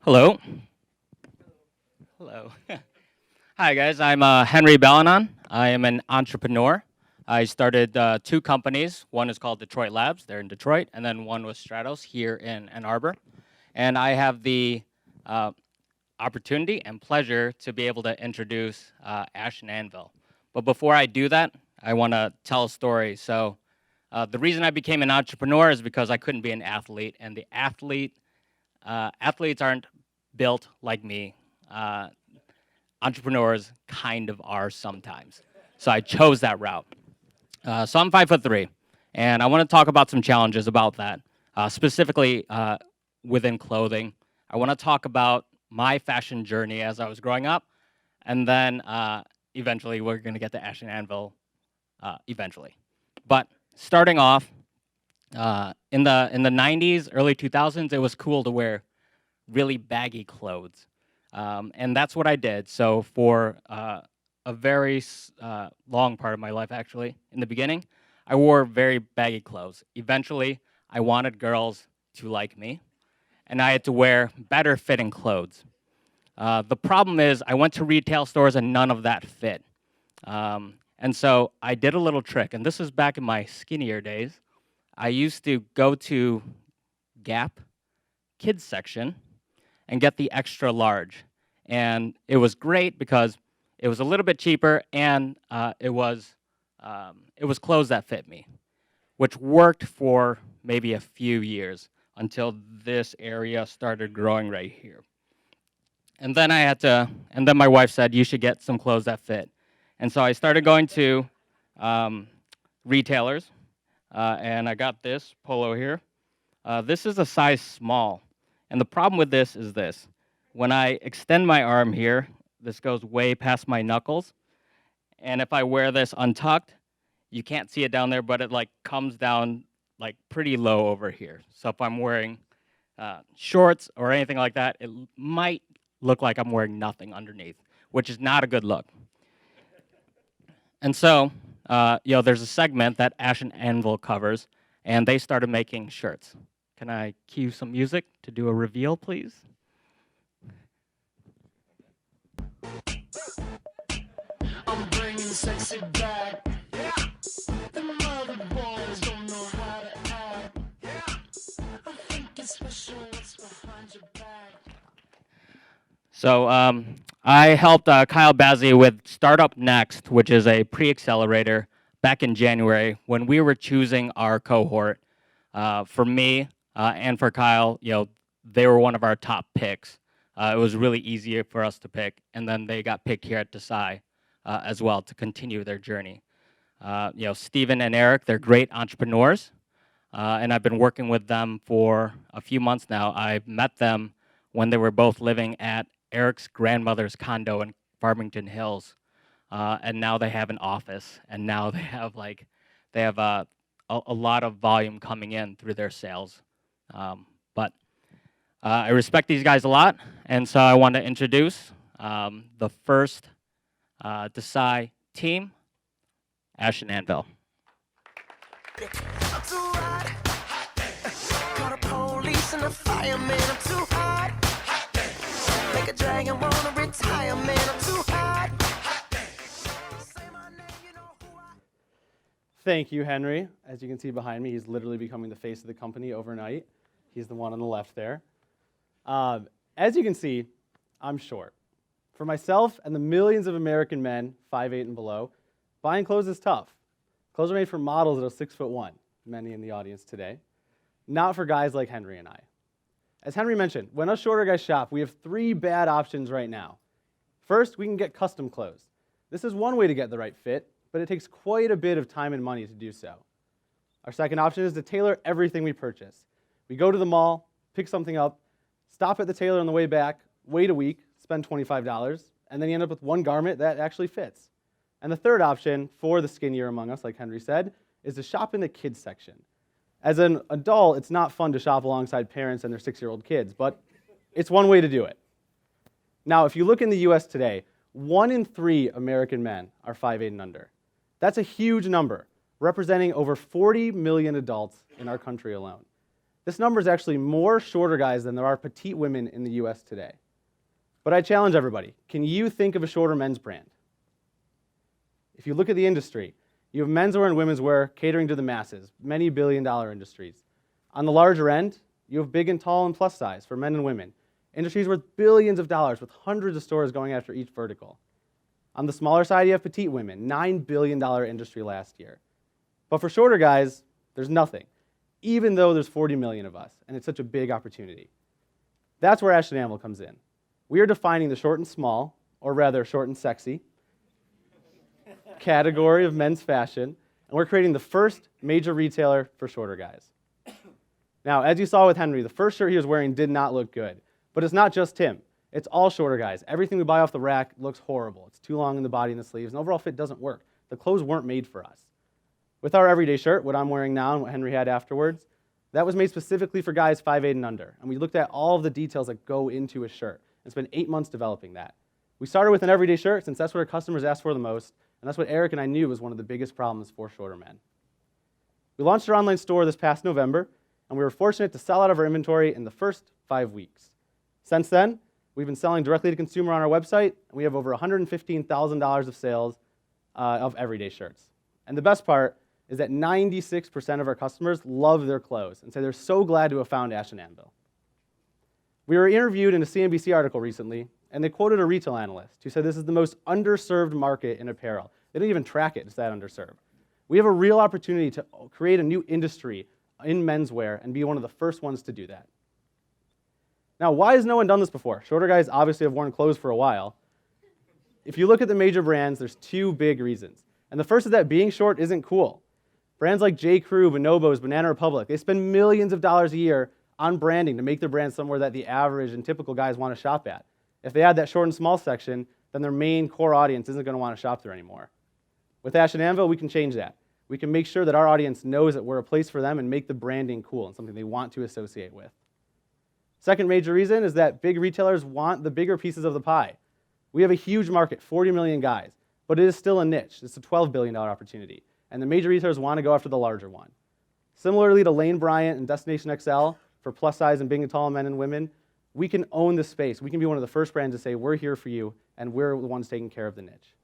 Hello. Hello. Hi, guys. I'm Henry Balanon. I am an entrepreneur. I started two companies. One is called Detroit Labs. They're in Detroit. And then one was Stratos here in Ann Arbor. And I have the uh, opportunity and pleasure to be able to introduce Ash and Anvil. But before I do that, I want to tell a story. So the reason I became an entrepreneur is because I couldn't be an athlete. And the athletes aren't built like me. Uh, Entrepreneurs kind of are sometimes. So I chose that route. So I'm 5'3", and I want to talk about some challenges about that, specifically within clothing. I want to talk about my fashion journey as I was growing up, and then eventually we're going to get to Ash and Anvil eventually. But starting off, in the 90s, early 2000s, it was cool to wear really baggy clothes. And that's what I did. So for a very long part of my life, actually, in the beginning, I wore very baggy clothes. Eventually, I wanted girls to like me, and I had to wear better fitting clothes. The problem is, I went to retail stores and none of that fit. And so I did a little trick, and this is back in my skinnier days. I used to go to Gap kids section and get the extra large. And it was great because it was a little bit cheaper and it was clothes that fit me, which worked for maybe a few years until this area started growing right here. And then my wife said, you should get some clothes that fit. And so I started going to um, retailers, and I got this polo here. This is a size small. And the problem with this is this. When I extend my arm here, this goes way past my knuckles. And if I wear this untucked, you can't see it down there, but it like comes down like pretty low over here. So if I'm wearing shorts or anything like that, it might look like I'm wearing nothing underneath, which is not a good look. And so, there's a segment that Ash and Anvil covers, and they started making shirts. Can I cue some music to do a reveal, please? I'm bringing sexy back. Yeah. The mother boys don't know how to act. Yeah. I think it's special what's behind your back. So I helped Kyle Bazzi with Startup Next, which is a pre-accelerator, back in January when we were choosing our cohort. For me and for Kyle, they were one of our top picks. It was really easy for us to pick, and then they got picked here at Desai as well to continue their journey. Stephen and Eric, they're great entrepreneurs, and I've been working with them for a few months now. I met them when they were both living at Eric's grandmother's condo in Farmington Hills, and now they have an office, and now they have a lot of volume coming in through their sales. But I respect these guys a lot, and so I want to introduce the first Desai team, Ash and Anvil. I'm too hot. Call the police and the fireman. I'm too hot. Make a dragon wanna retire, man. I'm too hot. Say my name, you know who I am. Thank you, Henry. As you can see behind me, he's literally becoming the face of the company overnight. He's the one on the left there. As you can see, I'm short. For myself and the millions of American men, 5'8" and below, buying clothes is tough. Clothes are made for models that are 6'1", many in the audience today, not for guys like Henry and I. As Henry mentioned, when us shorter guys shop, we have three bad options right now. First, we can get custom clothes. This is one way to get the right fit, but it takes quite a bit of time and money to do so. Our second option is to tailor everything we purchase. We go to the mall, pick something up, stop at the tailor on the way back, wait a week, spend $25, and then you end up with one garment that actually fits. And the third option, for the skinnier among us, like Henry said, is to shop in the kids section. As an adult, it's not fun to shop alongside parents and their 6-year-old kids, but it's one way to do it. Now, if you look in the US today, 1 in 3 American men are 5'8" and under. That's a huge number, representing over 40 million adults in our country alone. This number is actually more shorter guys than there are petite women in the US today. But I challenge everybody, can you think of a shorter men's brand? If you look at the industry, you have menswear and women's wear catering to the masses, many billion-dollar industries. On the larger end, you have big and tall and plus size for men and women, industries worth billions of dollars with hundreds of stores going after each vertical. On the smaller side, you have petite women, $9 billion industry last year. But for shorter guys, there's nothing, even though there's 40 million of us, and it's such a big opportunity. That's where Ash & Anvil comes in. We are defining the short and small, or rather short and sexy, category of men's fashion, and we're creating the first major retailer for shorter guys. Now, as you saw with Henry, the first shirt he was wearing did not look good, but it's not just him. It's all shorter guys. Everything we buy off the rack looks horrible. It's too long in the body and the sleeves, and overall fit doesn't work. The clothes weren't made for us. With our everyday shirt, what I'm wearing now and what Henry had afterwards, that was made specifically for guys 5'8" and under, and we looked at all of the details that go into a shirt and spent 8 months developing that. We started with an everyday shirt since that's what our customers asked for the most, and that's what Eric and I knew was one of the biggest problems for shorter men. We launched our online store this past November, and we were fortunate to sell out of our inventory in the first 5 weeks. Since then, we've been selling directly to consumer on our website, and we have over $115,000 of sales of everyday shirts. And the best part is that 96% of our customers love their clothes and say they're so glad to have found Ash & Anvil. We were interviewed in a CNBC article recently, and they quoted a retail analyst who said this is the most underserved market in apparel. They don't even track it, it's that underserved. We have a real opportunity to create a new industry in menswear and be one of the first ones to do that. Now, why has no one done this before? Shorter guys obviously have worn clothes for a while. If you look at the major brands, there's two big reasons. And the first is that being short isn't cool. Brands like J. Crew, Bonobos, Banana Republic, they spend millions of dollars a year on branding to make their brand somewhere that the average and typical guys want to shop at. If they add that short and small section, then their main core audience isn't going to want to shop there anymore. With Ash & Anvil, we can change that. We can make sure that our audience knows that we're a place for them and make the branding cool and something they want to associate with. Second major reason is that big retailers want the bigger pieces of the pie. We have a huge market, 40 million guys, but it is still a niche. It's a $12 billion opportunity, and the major retailers want to go after the larger one. Similarly to Lane Bryant and Destination XL for plus size and big and tall men and women, we can own the space. We can be one of the first brands to say, we're here for you, and we're the ones taking care of the niche.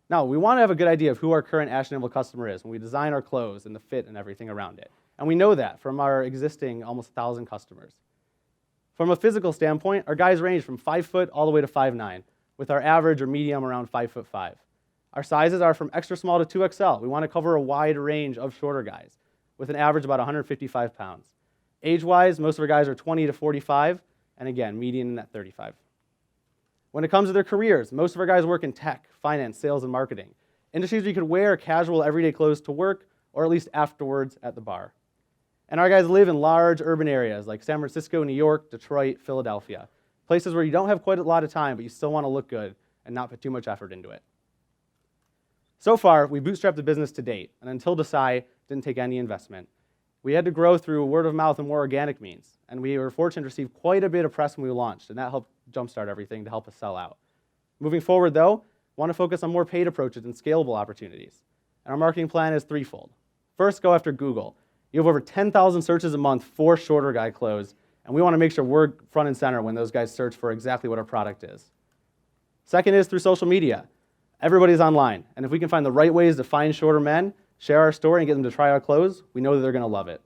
Now, we want to have a good idea of who our current Ash & Anvil customer is when we design our clothes and the fit and everything around it. And we know that from our existing almost 1,000 customers. From a physical standpoint, our guys range from 5 foot all the way to 5'9", with our average or medium around 5'5". Our sizes are from extra small to 2XL. We want to cover a wide range of shorter guys, with an average about 155 pounds. Age-wise, most of our guys are 20 to 45, and again, median at 35. When it comes to their careers, most of our guys work in tech, finance, sales, and marketing, industries where you could wear casual, everyday clothes to work, or at least afterwards at the bar. And our guys live in large urban areas like San Francisco, New York, Detroit, Philadelphia, places where you don't have quite a lot of time, but you still want to look good and not put too much effort into it. So far, we bootstrapped the business to date, and until Desai, didn't take any investment. We had to grow through word of mouth and more organic means, and we were fortunate to receive quite a bit of press when we launched, and that helped jumpstart everything to help us sell out. Moving forward, though, want to focus on more paid approaches and scalable opportunities. And our marketing plan is threefold. First, go after Google. You have over 10,000 searches a month for shorter guy clothes, and we want to make sure we're front and center when those guys search for exactly what our product is. Second is through social media. Everybody's online, and if we can find the right ways to find shorter men, share our story, and get them to try our clothes, we know that they're going to love it.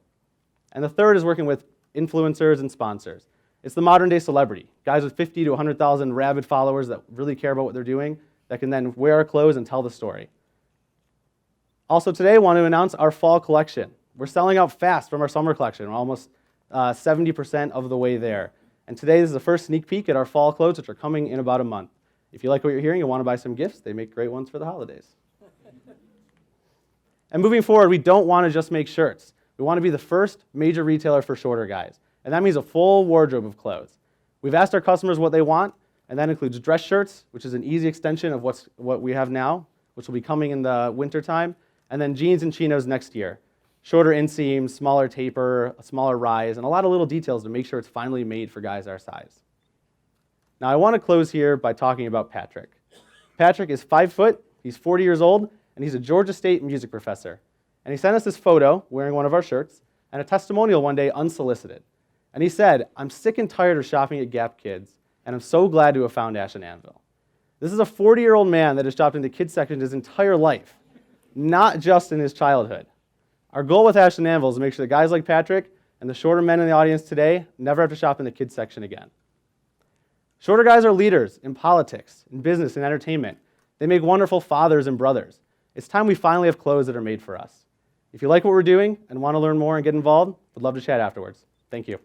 And the third is working with influencers and sponsors. It's the modern-day celebrity, guys with 50 to 100,000 rabid followers that really care about what they're doing, that can then wear our clothes and tell the story. Also today, I want to announce our fall collection. We're selling out fast from our summer collection. We're almost 70% of the way there. And today this is the first sneak peek at our fall clothes, which are coming in about a month. If you like what you're hearing and want to buy some gifts, they make great ones for the holidays. And moving forward, we don't want to just make shirts. We want to be the first major retailer for shorter guys. And that means a full wardrobe of clothes. We've asked our customers what they want, and that includes dress shirts, which is an easy extension of what we have now, which will be coming in the winter time, and then jeans and chinos next year. Shorter inseam, smaller taper, a smaller rise, and a lot of little details to make sure it's finally made for guys our size. Now I want to close here by talking about Patrick. Patrick is 5 foot, he's 40 years old, and he's a Georgia State music professor. And he sent us this photo wearing one of our shirts, and a testimonial one day unsolicited. And he said, "I'm sick and tired of shopping at Gap Kids, and I'm so glad to have found Ash and Anvil." This is a 40-year-old man that has shopped in the kids section his entire life, not just in his childhood. Our goal with Ash and Anvil is to make sure that guys like Patrick and the shorter men in the audience today never have to shop in the kids section again. Shorter guys are leaders in politics, in business, and entertainment. They make wonderful fathers and brothers. It's time we finally have clothes that are made for us. If you like what we're doing and want to learn more and get involved, we'd love to chat afterwards. Thank you.